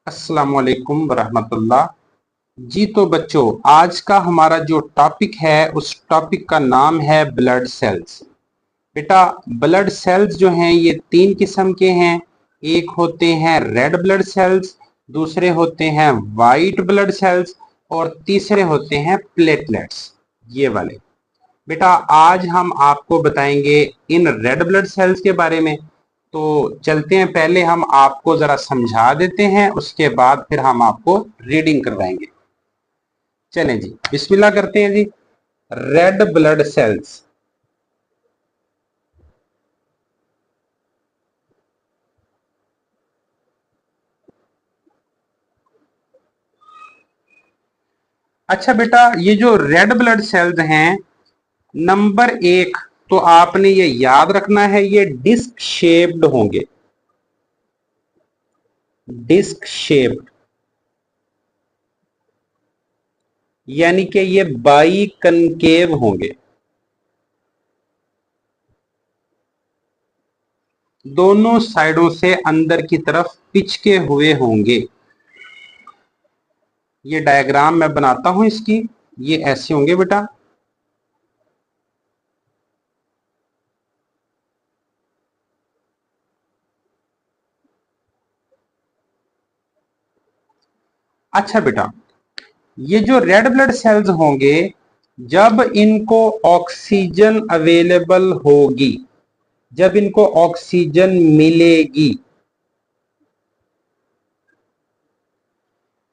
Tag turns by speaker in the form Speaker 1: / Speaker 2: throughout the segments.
Speaker 1: अस्सलाम वालेकुम वरहमतुल्लाह। जी तो बच्चों, आज का हमारा जो टॉपिक है उस टॉपिक का नाम है ब्लड सेल्स। बेटा, ब्लड सेल्स जो हैं ये तीन किस्म के हैं। एक होते हैं रेड ब्लड सेल्स, दूसरे होते हैं वाइट ब्लड सेल्स और तीसरे होते हैं प्लेटलेट्स, ये वाले। बेटा, आज हम आपको बताएंगे इन रेड ब्लड सेल्स के बारे में। तो चलते हैं, पहले हम आपको जरा समझा देते हैं, उसके बाद फिर हम आपको रीडिंग करवाएंगे। चलें जी, बिस्मिल्लाह करते हैं जी। Red blood sales. अच्छा बेटा, ये जो रेड ब्लड सेल्स हैं, नंबर एक तो आपने ये याद रखना है, ये डिस्क शेप्ड होंगे। डिस्क शेप्ड यानी कि ये बाई कनकेव होंगे। दोनों साइडों से अंदर की तरफ पिचके हुए होंगे। ये डायग्राम मैं बनाता हूं इसकी, ये ऐसे होंगे बेटा। अच्छा बेटा, ये जो रेड ब्लड सेल्स होंगे, जब इनको ऑक्सीजन अवेलेबल होगी, जब इनको ऑक्सीजन मिलेगी,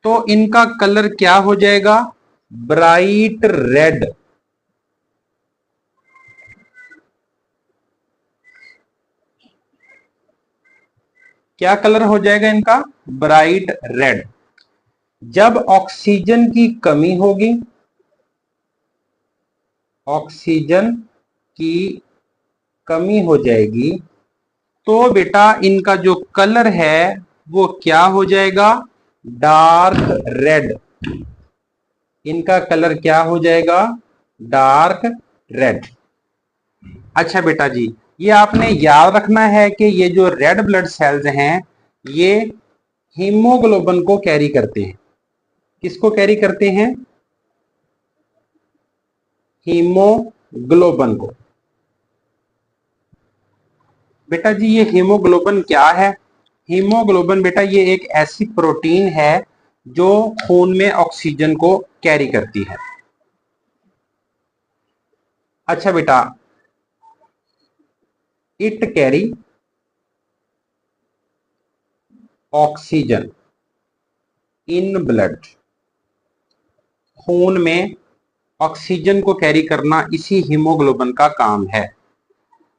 Speaker 1: तो इनका कलर क्या हो जाएगा? Bright red. क्या कलर हो जाएगा इनका? Bright red. जब ऑक्सीजन की कमी होगी, ऑक्सीजन की कमी हो जाएगी, तो बेटा इनका जो कलर है वो क्या हो जाएगा? Dark red. इनका कलर क्या हो जाएगा? Dark red. अच्छा बेटा जी, ये आपने याद रखना है कि ये जो रेड ब्लड सेल्स हैं, ये हीमोग्लोबिन को कैरी करते हैं। किसको कैरी करते हैं? हीमोग्लोबिन को। बेटा जी, ये हीमोग्लोबिन क्या है? हीमोग्लोबिन बेटा ये एक ऐसी प्रोटीन है जो खून में ऑक्सीजन को कैरी करती है। अच्छा बेटा, it carry oxygen in blood. खून में ऑक्सीजन को कैरी करना इसी हीमोग्लोबिन का काम है।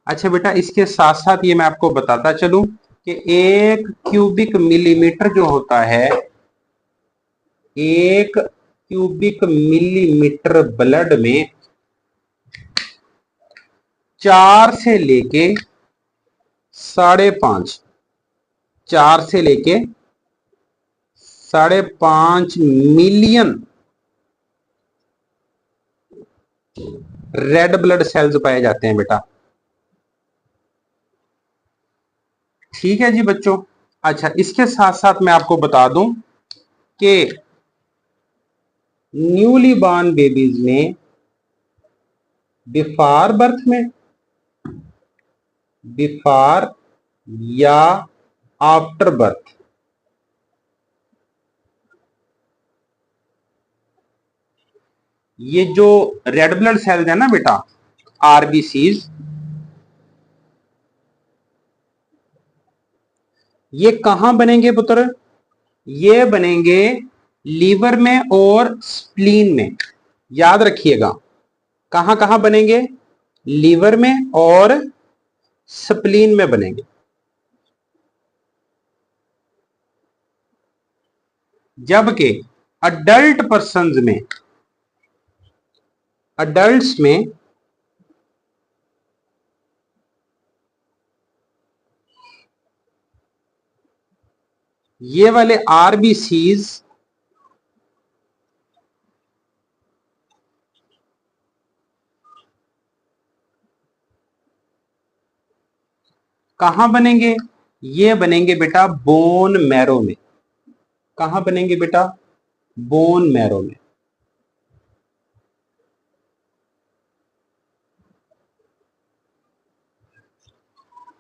Speaker 1: अच्छा बेटा, इसके साथ साथ ये मैं आपको बताता चलूं कि एक क्यूबिक मिलीमीटर जो होता है, एक क्यूबिक मिलीमीटर ब्लड में 4 से लेके 5.5, 4 से लेके 5.5 मिलियन रेड ब्लड सेल्स पाए जाते हैं बेटा। ठीक है जी बच्चों। अच्छा, इसके साथ साथ मैं आपको बता दूं कि न्यूली बॉर्न बेबीज में बिफोर बर्थ में, बिफोर या आफ्टर बर्थ, ये जो रेड ब्लड सेल्स है ना बेटा, आरबीसीज, ये कहां बनेंगे पुत्र? ये बनेंगे लीवर में और स्प्लीन में। याद रखिएगा, कहां कहां बनेंगे? लीवर में और स्प्लीन में बनेंगे। जबकि अडल्ट पर्सन्स में, अडल्ट्स में ये वाले आरबीसीज कहां बनेंगे? ये बनेंगे बेटा बोन मैरो में। कहां बनेंगे बेटा? बोन मैरो में।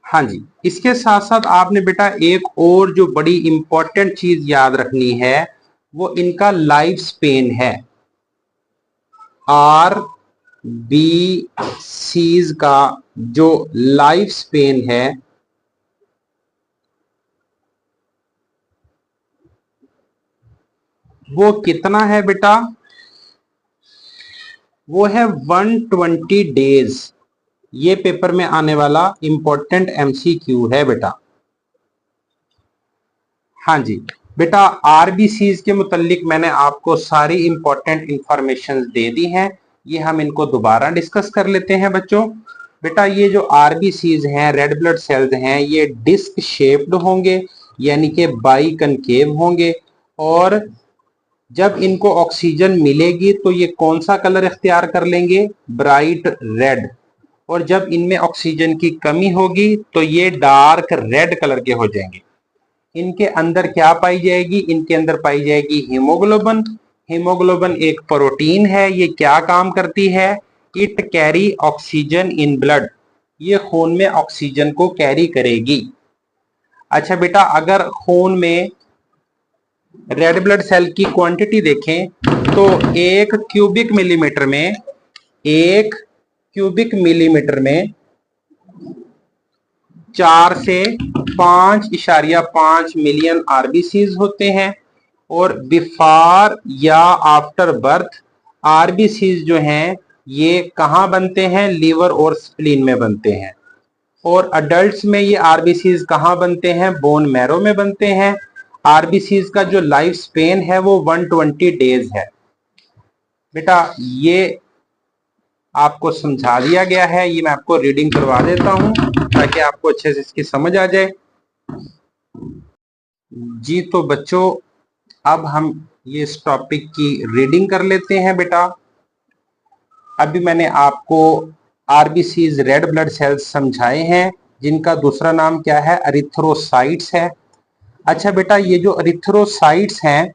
Speaker 1: हाँ जी, इसके साथ साथ आपने बेटा एक और जो बड़ी इंपॉर्टेंट चीज याद रखनी है, वो इनका लाइफ स्पेन है। आर बी सीज का जो लाइफ स्पेन है वो कितना है बेटा? वो है 120 डेज। ये पेपर में आने वाला इंपॉर्टेंट एमसीक्यू है बेटा। हाँ जी बेटा, आरबीसीज के मुतालिक मैंने आपको सारी इंपॉर्टेंट इंफॉर्मेशन दे दी हैं। ये हम इनको दोबारा डिस्कस कर लेते हैं बच्चों। बेटा ये जो आरबीसीज हैं, रेड ब्लड सेल्स हैं, ये डिस्क शेप्ड होंगे, यानी कि बाई कनकेव होंगे। और जब इनको ऑक्सीजन मिलेगी तो ये कौन सा कलर इख्तियार कर लेंगे? Bright red. और जब इनमें ऑक्सीजन की कमी होगी तो ये डार्क रेड कलर के हो जाएंगे। इनके अंदर क्या पाई जाएगी? इनके अंदर पाई जाएगी हीमोग्लोबिन। हीमोग्लोबिन एक प्रोटीन है। ये क्या काम करती है? It carry oxygen in blood. ये खून में ऑक्सीजन को कैरी करेगी। अच्छा बेटा, अगर खून में रेड ब्लड सेल की क्वांटिटी देखें तो एक क्यूबिक मिलीमीटर में 4 से 5.5 मिलियन आरबीसीज होते हैं। और बिफोर या आफ्टर बर्थ आरबीसीज जो हैं ये कहां बनते हैं? लीवर और स्प्लीन में बनते हैं। और अडल्ट्स में ये आरबीसीज कहां बनते हैं? बोन मैरो में बनते हैं। आरबीसीज का जो लाइफ स्पेन है वो 120 डेज है। बेटा ये आपको समझा दिया गया है। ये मैं आपको रीडिंग करवा देता हूं ताकि आपको अच्छे से इसकी समझ आ जाए। जी तो बच्चों, अब हम ये इस टॉपिक की रीडिंग कर लेते हैं बेटा। अभी मैंने आपको आरबीसीज रेड ब्लड सेल्स समझाए हैं, जिनका दूसरा नाम क्या है? एरिथ्रोसाइट्स है। अच्छा बेटा, ये जो एरिथ्रोसाइट्स हैं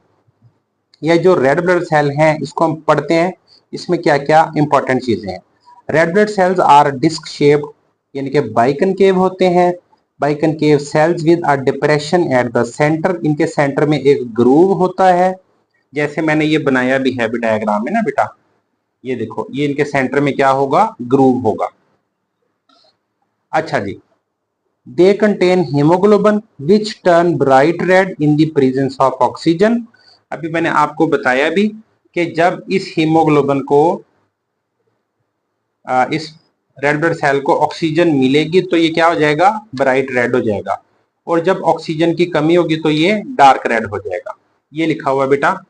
Speaker 1: या जो रेड ब्लड सेल हैं, इसको हम पढ़ते हैं। इसमें क्या क्या इंपॉर्टेंट चीजें हैं? Red blood cells are disc shaped, यानी कि बाइकनकेव होते हैं। Biconcave cells with a depression at the centre. इनके सेंटर में एक ग्रूव होता है, जैसे मैंने ये बनाया भी है डायग्राम में ना बेटा। ये देखो, ये इनके सेंटर में क्या होगा? ग्रूव होगा। अच्छा जी, they contain haemoglobin which turn bright red in the presence of oxygen. अभी मैंने आपको बताया भी कि जब इस हीमोग्लोबिन को इस रेड ब्लड सेल को ऑक्सीजन मिलेगी तो ये क्या हो जाएगा? ब्राइट रेड हो जाएगा। और जब ऑक्सीजन की कमी होगी तो ये डार्क रेड हो जाएगा। ये लिखा हुआ बेटा।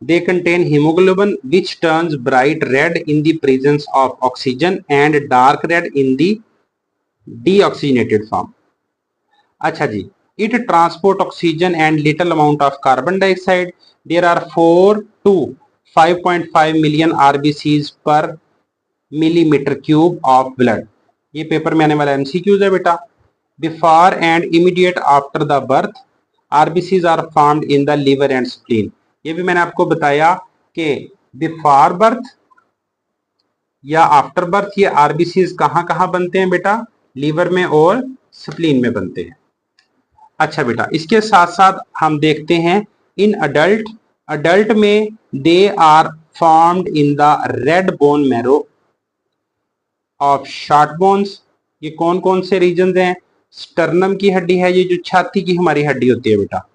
Speaker 1: They contain hemoglobin which turns bright red in the presence of oxygen and dark red in the deoxygenated form. अच्छा जी, it transport oxygen and little amount of carbon dioxide. There are 4 to 5.5 million RBCs per millimeter cube of blood. ये paper में आने वाला MCQs है बेटा। Before and immediate after the birth, RBCs are formed in the liver and spleen. ये भी मैंने आपको बताया कि बिफोर बर्थ या आफ्टर बर्थ ये आरबीसीज कहां कहां बनते हैं बेटा? लीवर में और स्प्लीन में बनते हैं। अच्छा बेटा, इसके साथ साथ हम देखते हैं इन अडल्ट में they are formed in the red bone marrow of short bones. ये कौन कौन से रीजन हैं? स्टर्नम की हड्डी है, ये जो छाती की हमारी हड्डी होती है बेटा।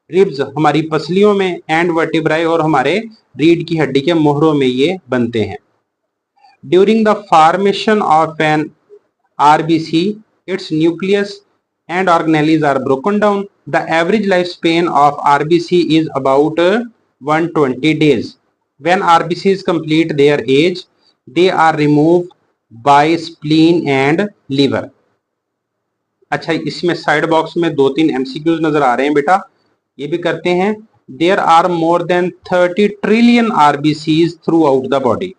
Speaker 1: रिब्स हमारी पसलियों में, एंड वर्टिब्राई और हमारे रीढ़ की हड्डी के मोहरों में ये बनते हैं। During the formation of an RBC its nucleus and organelles are broken down. The average lifespan of RBC is about 120 days. When RBCs complete their age, they are removed by spleen and liver. अच्छा, इसमें side box में 2-3 MCQs नजर आ रहे हैं बेटा, ये भी करते हैं। There are more than 30 trillion RBCs throughout the body.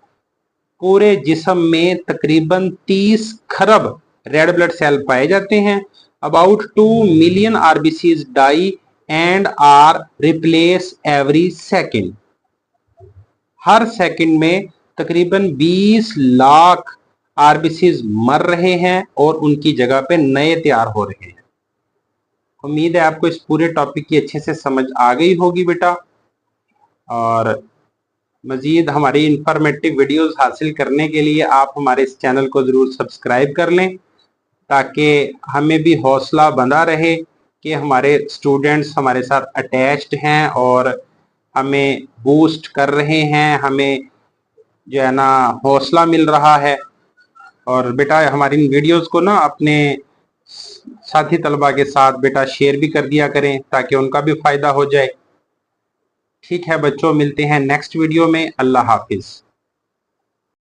Speaker 1: पूरे जिस्म में तकरीबन 30 खरब रेड ब्लड सेल पाए जाते हैं। About 2 million RBCs die and are replaced every second. Her second में तकरीबन 20 लाख आरबीसीज मर रहे हैं और उनकी जगह पे नए तैयार हो रहे हैं। उम्मीद है आपको इस पूरे टॉपिक की अच्छे से समझ आ गई होगी बेटा। और मजीद हमारी इंफॉर्मेटिव वीडियोस हासिल करने के लिए आप हमारे इस चैनल को ज़रूर सब्सक्राइब कर लें, ताकि हमें भी हौसला बंधा रहे कि हमारे स्टूडेंट्स हमारे साथ अटैच्ड हैं और हमें बूस्ट कर रहे हैं, हमें जो है ना हौसला मिल रहा है। और बेटा हमारी इन वीडियोस को ना अपने साथी तलबा के साथ बेटा शेयर भी कर दिया करें, ताकि उनका भी फायदा हो जाए। ठीक है बच्चों, मिलते हैं नेक्स्ट वीडियो में। अल्लाह हाफिज।